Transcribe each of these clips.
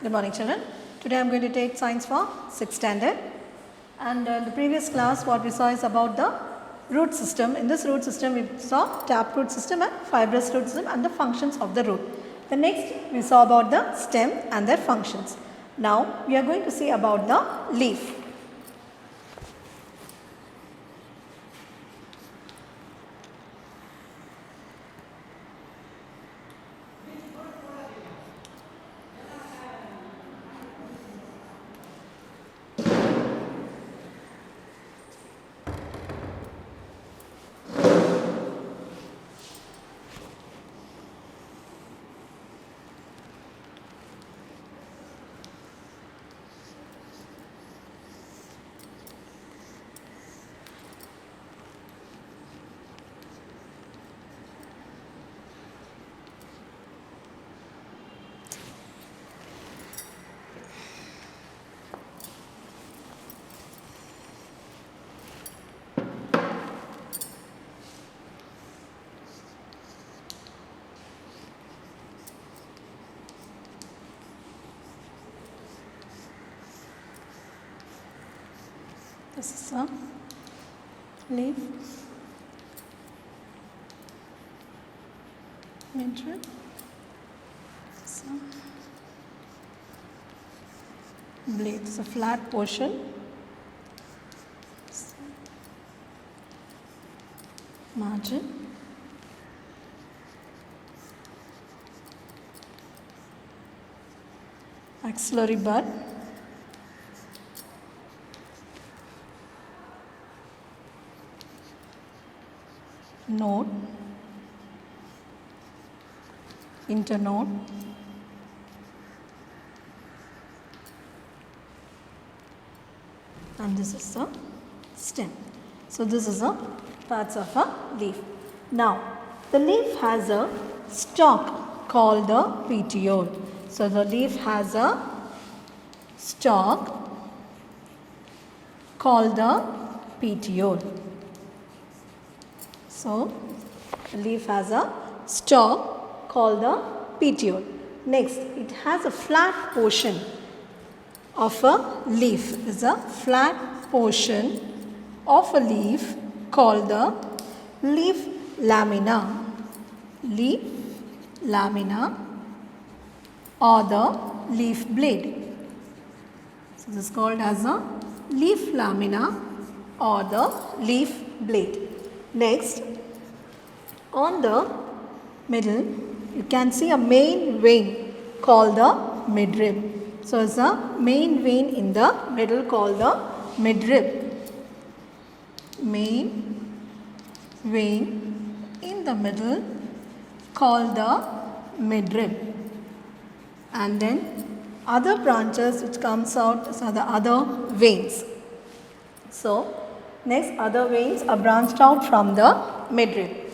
Good morning, children. Today I am going to take science for 6th standard. And in the previous class, what we saw is about the root system. In this root system, we saw taproot system and fibrous root system and the functions of the root. The next, we saw about the stem and their functions. Now, we are going to see about the leaf. This is a leaf, midrib, blade. It's a flat portion, margin, axillary bud, node, internode, and this is a stem. So this is a parts of a leaf. Now the leaf has a stalk called the petiole. So the leaf has a stalk called the petiole. So the leaf has a stalk called the petiole. Next, it has a flat portion of a leaf. It is a flat portion of a leaf called the leaf lamina. Leaf lamina or the leaf blade. So this is called as a leaf lamina or the leaf blade. Next, on the middle, you can see a main vein called the midrib. So, it's a main vein in the middle called the midrib. Main vein in the middle called the midrib. And then other branches which comes out are the other veins. So, next, other veins are branched out from the midrib.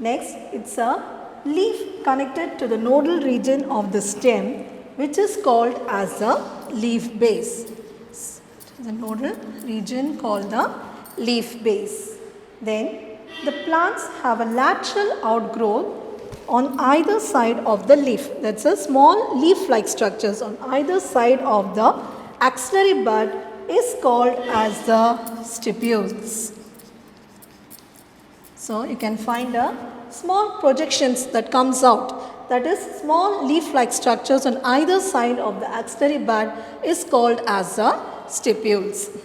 Next, it's a leaf connected to the nodal region of the stem, which is called as the leaf base. The nodal region called the leaf base. Then, the plants have a lateral outgrowth on either side of the leaf. That's a small leaf-like structures on either side of the axillary bud is called as the stipules. So you can find a small projections that comes out, that is small leaf-like structures on either side of the axillary bud is called as the stipules.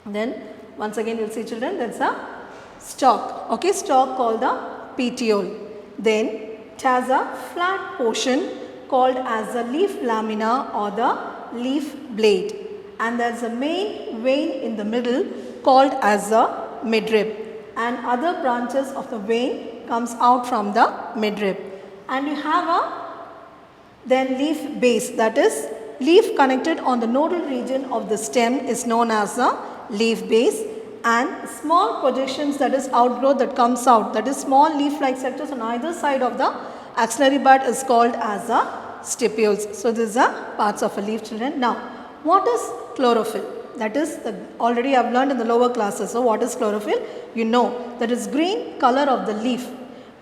Then once again you will see, children, that's a stalk. Okay, stalk called the petiole. Then it has a flat portion called as the leaf lamina or the leaf blade. And there is a main vein in the middle called as the midrib, and other branches of the vein comes out from the midrib. And you have a then leaf base, that is leaf connected on the nodal region of the stem is known as the leaf base, and small projections, that is outgrowth that comes out, that is small leaf-like structures on either side of the axillary bud is called as the stipules. So these are parts of a leaf, children. Now, what is chlorophyll? That is already I have learned in the lower classes. So what is chlorophyll? You know that is green color of the leaf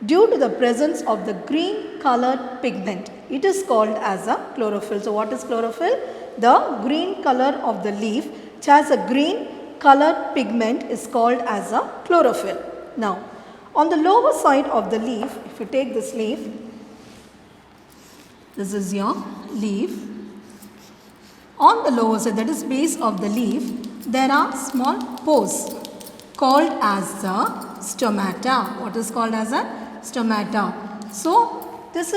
due to the presence of the green green colored pigment. It is called as a chlorophyll. So what is chlorophyll? The green color of the leaf which has a green colored pigment is called as a chlorophyll. Now, on the lower side of the leaf, if you take this leaf, this is your leaf. On the lower side, that is base of the leaf, there are small pores called as the stomata. What is called as a stomata? So, this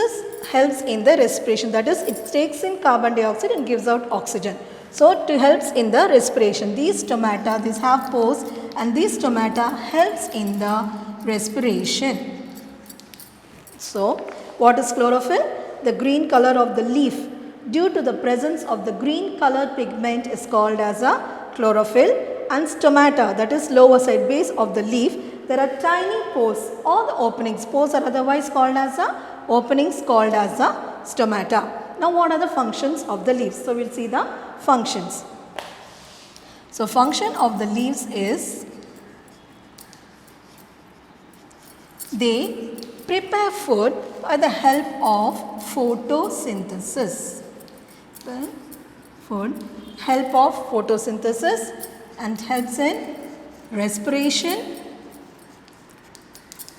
helps in the respiration, that is it takes in carbon dioxide and gives out oxygen. So, it helps in the respiration. These stomata, these have pores, and these stomata helps in the respiration. So, what is chlorophyll? The green color of the leaf due to the presence of the green colored pigment is called as a chlorophyll, and stomata, that is lower side base of the leaf, there are tiny pores or the openings. Pores are otherwise called as a openings called as a stomata. Now what are the functions of the leaves? So we will see the functions. So function of the leaves is they prepare food by the help of photosynthesis. Food, help of photosynthesis, and helps in respiration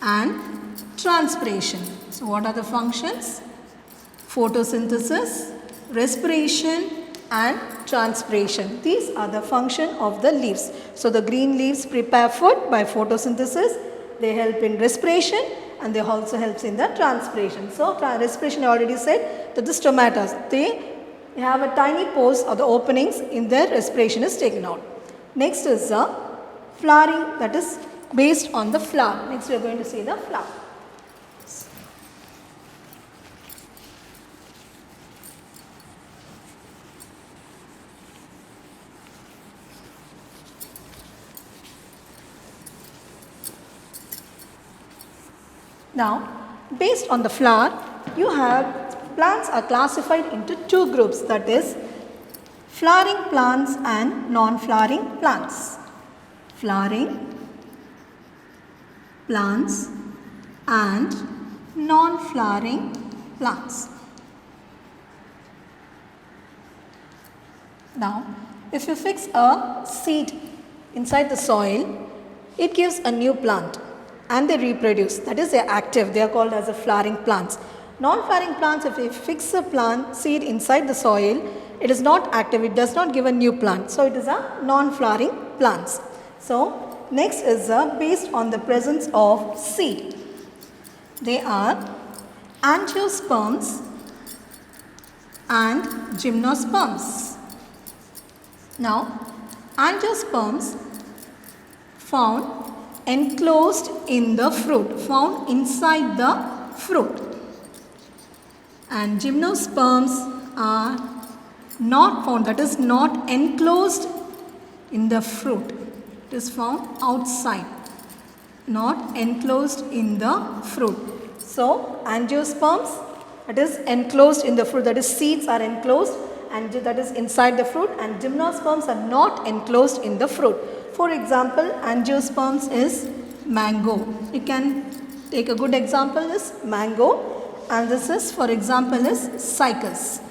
and transpiration. So what are the functions? Photosynthesis, respiration and transpiration. These are the function of the leaves. So the green leaves prepare food by photosynthesis. They help in respiration and they also helps in the transpiration. So respiration I already said that the stomata, they have a tiny pores or the openings in their respiration is taken out. Next is the flowering, that is based on the flower. Next we are going to see the flower. Now, based on the flower, you have plants are classified into two groups, that is flowering plants and non-flowering plants. Flowering plants and non-flowering plants. Now, if you fix a seed inside the soil, it gives a new plant and they reproduce. That is, they are active. They are called as a flowering plants. Non-flowering plants, if you fix a plant seed inside the soil, it is not active. It does not give a new plant. So, it is a non-flowering plants. So, next is based on the presence of seed. They are angiosperms and gymnosperms. Now, angiosperms found enclosed in the fruit, found inside the fruit, and gymnosperms are not found, that is not enclosed in the fruit, it is found outside, not enclosed in the fruit. So, angiosperms, that is enclosed in the fruit, that is seeds are enclosed and that is inside the fruit, and gymnosperms are not enclosed in the fruit. For example, angiosperms is mango. You can take a good example is mango, and this is for example is cycas.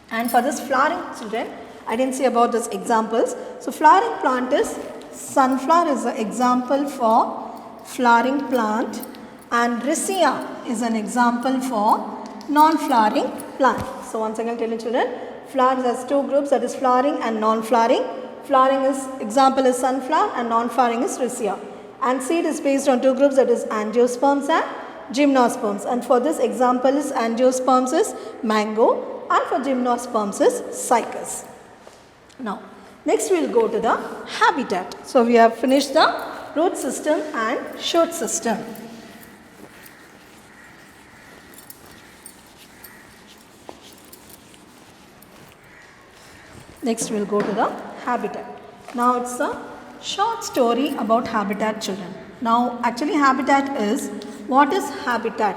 And for this flowering, children, I didn't say about these examples. So flowering plant is sunflower is an example for flowering plant, and Riccia is an example for non-flowering plant. So once again tell you children, flowers has two groups, that is flowering and non-flowering. Flowering is example is sunflower and non-flowering is Riccia. And seed is based on two groups, that is angiosperms and gymnosperms. And for this example is angiosperms is mango and for gymnosperms is cycas. Now, next we will go to the habitat. So, we have finished the root system and shoot system. Next we will go to the habitat. Now, it's a short story about habitat, children. Now, actually habitat is, what is habitat?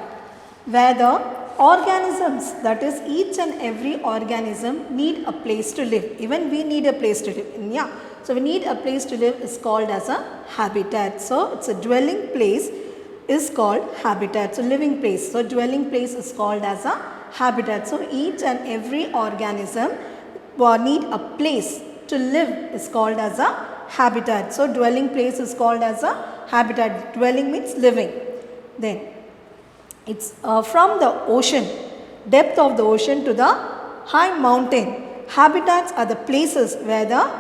Where the organisms, that is each and every organism need a place to live. Even we need a place to live. Yeah. So, we need a place to live is called as a habitat. So, it's a dwelling place is called habitat. So living place. So dwelling place is called as a habitat. So each and every organism need a place to live is called as a habitat. So dwelling place is called as a habitat. Dwelling means living. Then it's from the ocean, depth of the ocean to the high mountain. Habitats are the places where the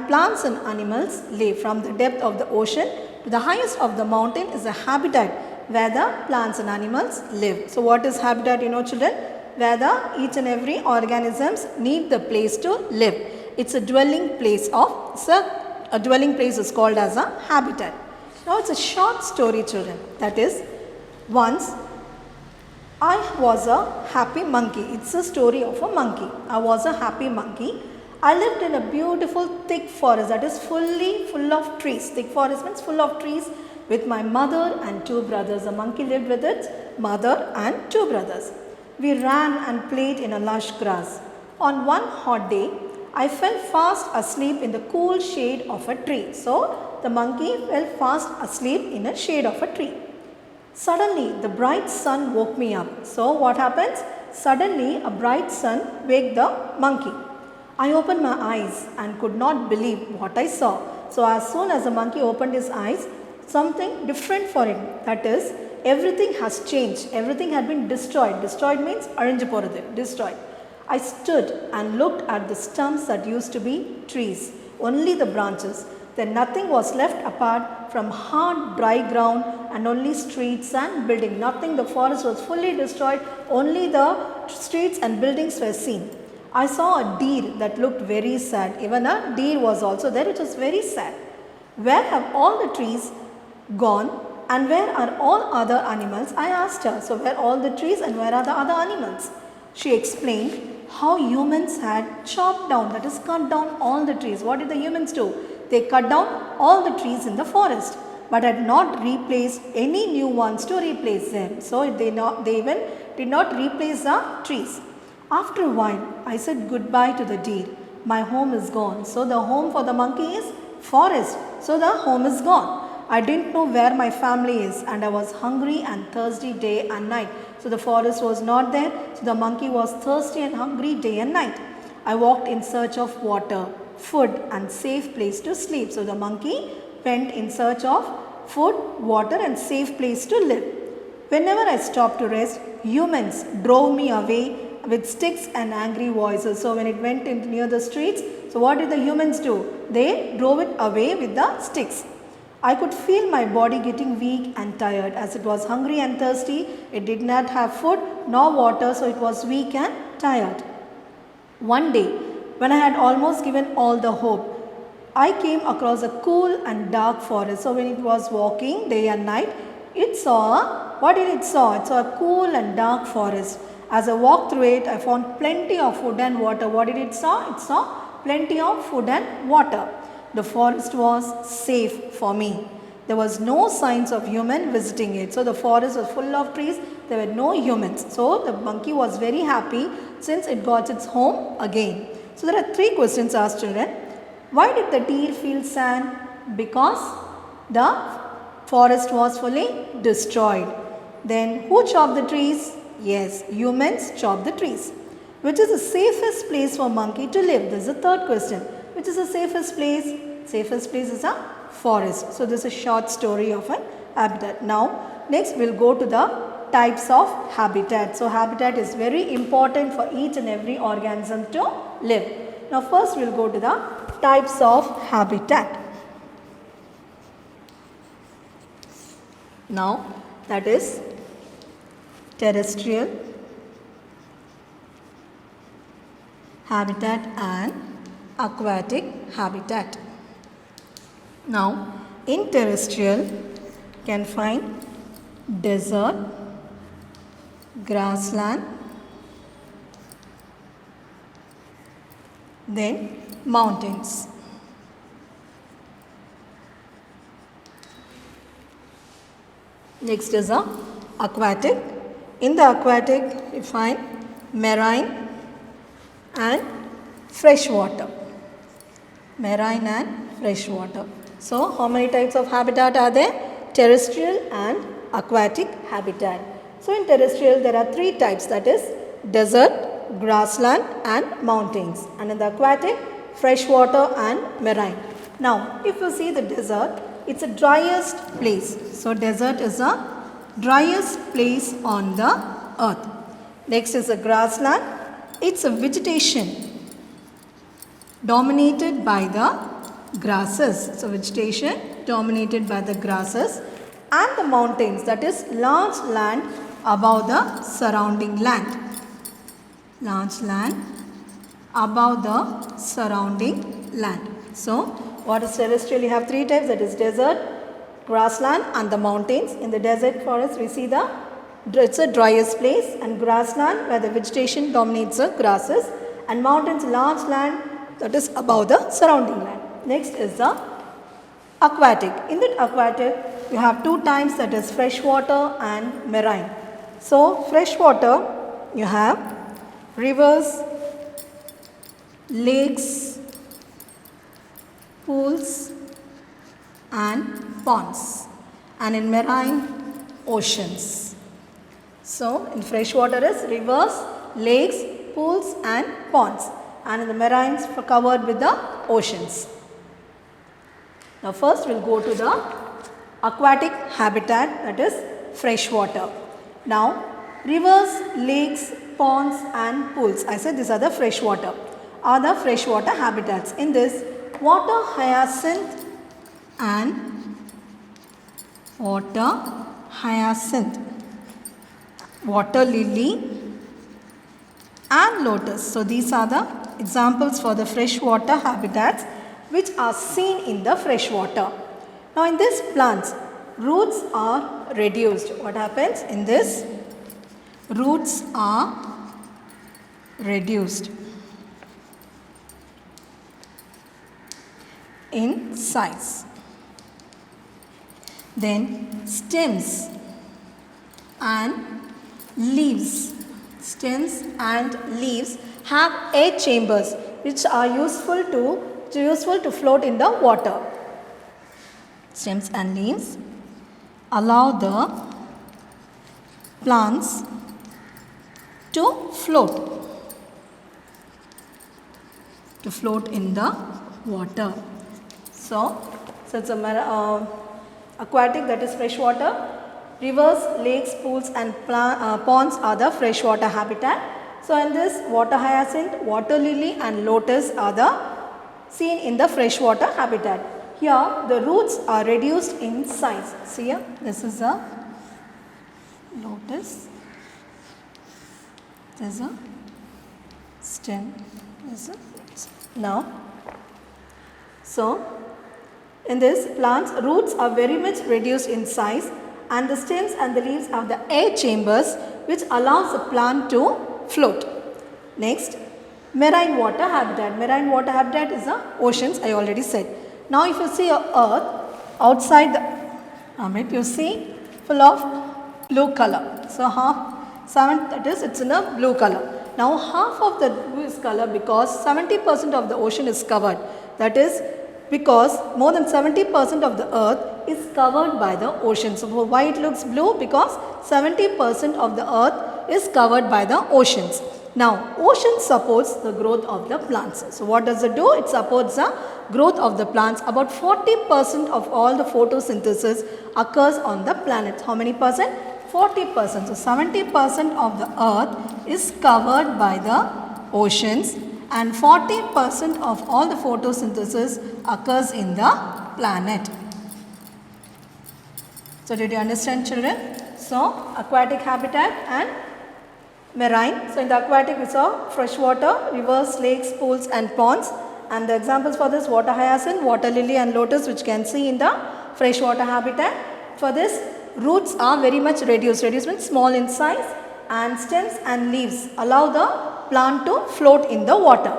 plants and animals live. From the depth of the ocean to the highest of the mountain is a habitat where the plants and animals live. So what is habitat, you know children? Where the each and every organisms need the place to live. It's a dwelling place a dwelling place is called as a habitat. Now it's a short story children. That is, once I was a happy monkey. It's a story of a monkey. I was a happy monkey. I lived in a beautiful thick forest that is full of trees. Thick forest means full of trees with my mother and two brothers. The monkey lived with its mother and two brothers. We ran and played in a lush grass. On one hot day, I fell fast asleep in the cool shade of a tree. So, the monkey fell fast asleep in a shade of a tree. Suddenly, the bright sun woke me up. So, what happens? Suddenly, a bright sun waked the monkey. I opened my eyes and could not believe what I saw. So, as soon as the monkey opened his eyes, something different for him. That is, everything has changed. Everything had been destroyed. Destroyed means destroyed. I stood and looked at the stumps that used to be trees, only the branches. Then nothing was left apart from hard dry ground and only streets and buildings. Nothing, the forest was fully destroyed, only the streets and buildings were seen. I saw a deer that looked very sad. Even a deer was also there, which was very sad. Where have all the trees gone and where are all other animals? I asked her. So where all the trees and where are the other animals? She explained how humans had chopped down, that is cut down all the trees. What did the humans do? They cut down all the trees in the forest but had not replaced any new ones to replace them. So they even did not replace the trees. After a while, I said goodbye to the deer. My home is gone. So the home for the monkey is forest. So the home is gone. I didn't know where my family is and I was hungry and thirsty day and night. So the forest was not there. So the monkey was thirsty and hungry day and night. I walked in search of water, food and safe place to sleep. So the monkey went in search of food, water and safe place to live. Whenever I stopped to rest, humans drove me away with sticks and angry voices. So when it went in near the streets, so what did the humans do? They drove it away with the sticks. I could feel my body getting weak and tired as it was hungry and thirsty. It did not have food nor water, so it was weak and tired. One day, when I had almost given all the hope, I came across a cool and dark forest. So when it was walking day and night, it saw, what did it saw? It saw a cool and dark forest. As I walked through it, I found plenty of food and water. What did it saw? It saw plenty of food and water. The forest was safe for me. There was no signs of human visiting it. So the forest was full of trees. There were no humans. So the monkey was very happy since it got its home again. So there are 3 questions asked children. Why did the deer feel sad? Because the forest was fully destroyed. Then who chopped the trees? Yes, humans chopped the trees. Which is the safest place for monkey to live? This is the 3rd question. Which is the safest place? Safest place is a forest. So this is a short story of an habitat. Now next we will go to the types of habitat. So habitat is very important for each and every organism to live. Now first we will go to the types of habitat. Now that is terrestrial habitat and aquatic habitat. Now in terrestrial can find desert, grassland, then mountains. Next is the aquatic. In the aquatic you find marine and freshwater. Marine and freshwater. So how many types of habitat are there? Terrestrial and aquatic habitat. So in terrestrial there are three types, that is desert, grassland and mountains, and in the aquatic freshwater and marine. Now if you see the desert, it's the driest place. So desert is the driest place on the earth. Next is the grassland. It's a vegetation dominated by the grasses. So vegetation dominated by the grasses, and the mountains, that is large land above the surrounding land. Large land above the surrounding land. So what is terrestrial? You have three types, that is desert, grassland and the mountains. In the desert forest we see it's a driest place, and grassland where the vegetation dominates the grasses, and mountains large land that is above the surrounding land. Next is the aquatic. In that aquatic you have two types, that is freshwater and marine. So freshwater you have rivers, lakes, pools and ponds, and in marine oceans. So in freshwater is rivers, lakes, pools and ponds, and in the marines covered with the oceans. Now first we will go to the aquatic habitat, that is freshwater. Now rivers, lakes, ponds and pools, I said these are the freshwater, are the freshwater habitats. In this, water hyacinth and water hyacinth, water lily and lotus. So these are the examples for the freshwater habitats which are seen in the freshwater. Now in these plants, roots are reduced. What happens in this? Roots are reduced in size. Then stems and leaves have air chambers which are useful to float in the water. Stems and leaves allow the plants to float in the water. So it's a aquatic, that is freshwater. Rivers, lakes, pools and ponds are the freshwater habitat. So in this, water hyacinth, water lily and lotus are the seen in the freshwater habitat. Here the roots are reduced in size. See here, this is a lotus, there is a stem, this is a now. So in this, plants roots are very much reduced in size, and the stems and the leaves have the air chambers which allows the plant to float. Next, marine water habitat. Marine water habitat is the oceans, I already said. Now if you see earth outside the you see full of blue color. So it's in a blue color. Now half of the blue is color because 70% of the ocean is covered. That is because more than 70% of the earth is covered by the ocean. So why it looks blue? Because 70% of the earth is covered by the oceans. Now ocean supports the growth of the plants. So what does it do? It supports the growth of the plants. About 40% of all the photosynthesis occurs on the planet. How many percent? 40%. So 70% of the earth is covered by the oceans, and 40% of all the photosynthesis occurs in the planet. So did you understand, children? So aquatic habitat and marine. So in the aquatic we saw freshwater, rivers, lakes, pools and ponds, and the examples for this, water hyacinth, water lily and lotus, which can see in the freshwater habitat. For this, roots are very much reduced. Reduced means small in size, and stems and leaves allow the plant to float in the water.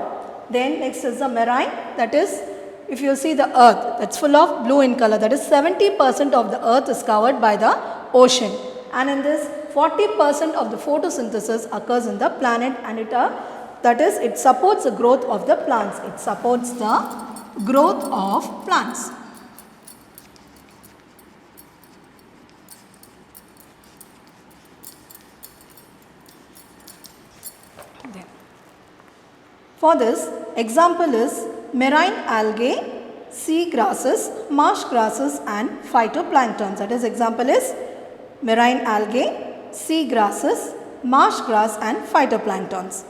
Then next is the marine, that is if you see the earth, that's full of blue in color, that is 70% of the earth is covered by the ocean, and in this 40% of the photosynthesis occurs in the planet, and it supports the growth of the plants. It supports the growth of plants. For this, example is marine algae, sea grasses, marsh grasses and phytoplanktons. That is, example is marine algae, sea grasses, marsh grass and phytoplanktons.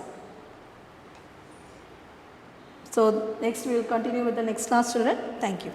So next we will continue with the next class, children. Thank you.